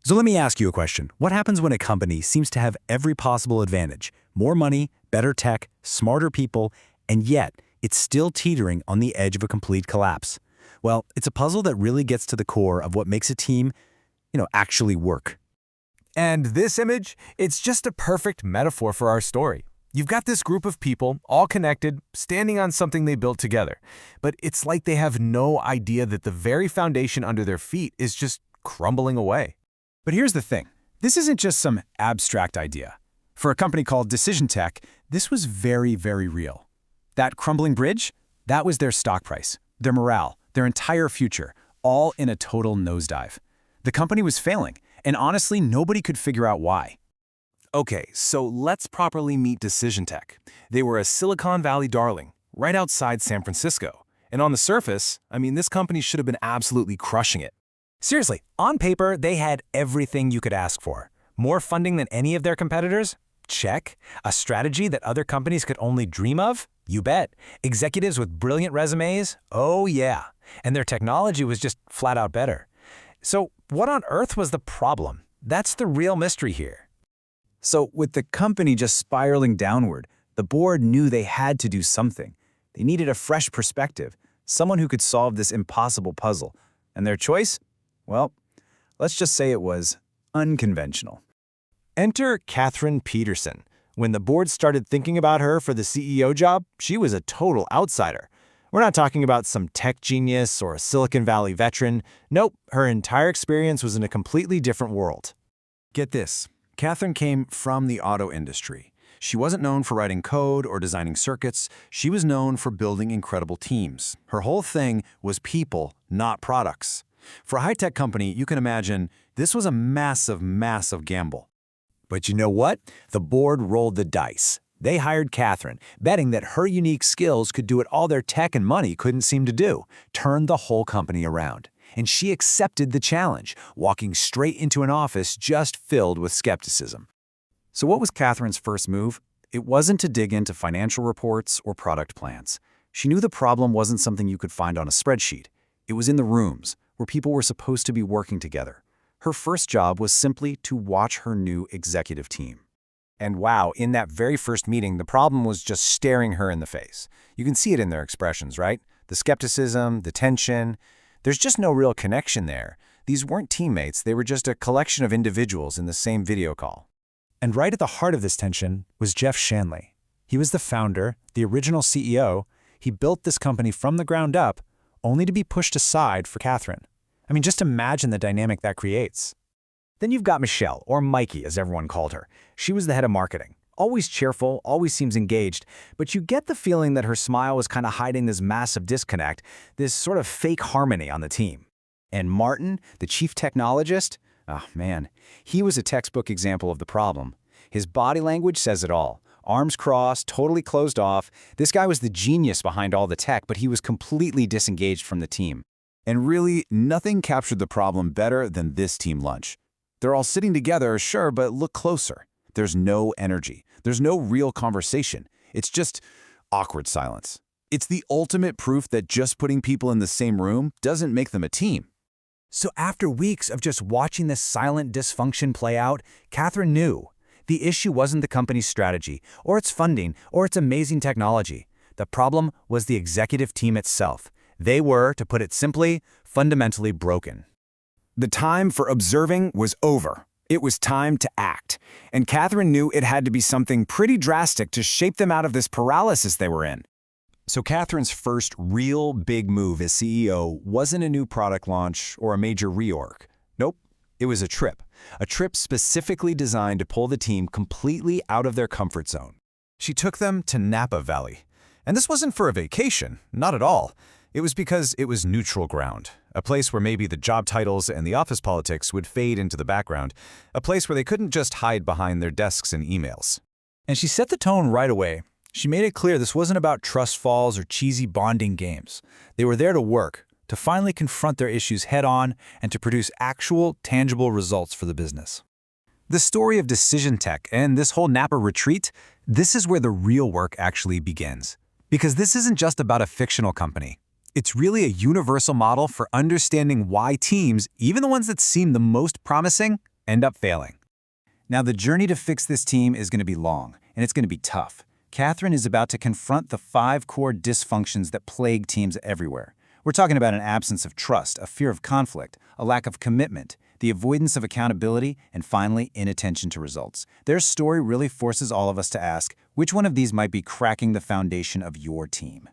So let me ask you a question. What happens when a company seems to have every possible advantage? More money, better tech, smarter people, and yet it's still teetering on the edge of a complete collapse. Well, it's a puzzle that really gets to the core of what makes a team, actually work. And this image, it's just a perfect metaphor for our story. You've got this group of people, all connected, standing on something they built together. But it's like they have no idea that the very foundation under their feet is just crumbling away. But here's the thing. This isn't just some abstract idea. For a company called Decision Tech, this was very, very real. That crumbling bridge, that was their stock price, their morale, their entire future, all in a total nosedive. The company was failing, and honestly, nobody could figure out why. Okay, so let's properly meet Decision Tech. They were a Silicon Valley darling, right outside San Francisco. And on the surface, this company should have been absolutely crushing it. Seriously, on paper, they had everything you could ask for. More funding than any of their competitors? Check. A strategy that other companies could only dream of? You bet. Executives with brilliant resumes? Oh yeah. And their technology was just flat out better. So what on earth was the problem? That's the real mystery here. So with the company just spiraling downward, the board knew they had to do something. They needed a fresh perspective, someone who could solve this impossible puzzle. And their choice? Well, let's just say it was unconventional. Enter Catherine Peterson. When the board started thinking about her for the CEO job, she was a total outsider. We're not talking about some tech genius or a Silicon Valley veteran. Nope, her entire experience was in a completely different world. Get this. Catherine came from the auto industry. She wasn't known for writing code or designing circuits. She was known for building incredible teams. Her whole thing was people, not products. For a high-tech company, you can imagine this was a massive, massive gamble. But you know what? The board rolled the dice. They hired Catherine, betting that her unique skills could do what all their tech and money couldn't seem to do, turn the whole company around. And she accepted the challenge, walking straight into an office just filled with skepticism. So what was Catherine's first move? It wasn't to dig into financial reports or product plans. She knew the problem wasn't something you could find on a spreadsheet. It was in the rooms, where people were supposed to be working together. Her first job was simply to watch her new executive team. And wow, in that very first meeting, the problem was just staring her in the face. You can see it in their expressions, right? The skepticism, the tension. There's just no real connection there. These weren't teammates, they were just a collection of individuals in the same video call. And right at the heart of this tension was Jeff Shanley. He was the founder, the original CEO. He built this company from the ground up, only to be pushed aside for Catherine. Just imagine the dynamic that creates. Then you've got Michelle, or Mikey as everyone called her. She was the head of marketing. Always cheerful, always seems engaged, but you get the feeling that her smile was kind of hiding this massive disconnect, this sort of fake harmony on the team. And Martin, the chief technologist, oh man, he was a textbook example of the problem. His body language says it all. Arms crossed, totally closed off. This guy was the genius behind all the tech, but he was completely disengaged from the team. And really, nothing captured the problem better than this team lunch. They're all sitting together, sure, but look closer. There's no energy. There's no real conversation. It's just awkward silence. It's the ultimate proof that just putting people in the same room doesn't make them a team. So after weeks of just watching this silent dysfunction play out, Catherine knew the issue wasn't the company's strategy, or its funding, or its amazing technology. The problem was the executive team itself. They were, to put it simply, fundamentally broken. The time for observing was over. It was time to act. And Catherine knew it had to be something pretty drastic to shape them out of this paralysis they were in. So Catherine's first real big move as CEO wasn't a new product launch or a major reorg. Nope, it was a trip specifically designed to pull the team completely out of their comfort zone. She took them to Napa Valley. And this wasn't for a vacation, not at all. It was because it was neutral ground, a place where maybe the job titles and the office politics would fade into the background, a place where they couldn't just hide behind their desks and emails. And she set the tone right away. She made it clear this wasn't about trust falls or cheesy bonding games. They were there to work, to finally confront their issues head-on and to produce actual, tangible results for the business. The story of Decision Tech and this whole Napa retreat, this is where the real work actually begins. Because this isn't just about a fictional company. It's really a universal model for understanding why teams, even the ones that seem the most promising, end up failing. Now, the journey to fix this team is going to be long, and it's going to be tough. Catherine is about to confront the 5 core dysfunctions that plague teams everywhere. We're talking about an absence of trust, a fear of conflict, a lack of commitment, the avoidance of accountability, and finally, inattention to results. Their story really forces all of us to ask, which one of these might be cracking the foundation of your team?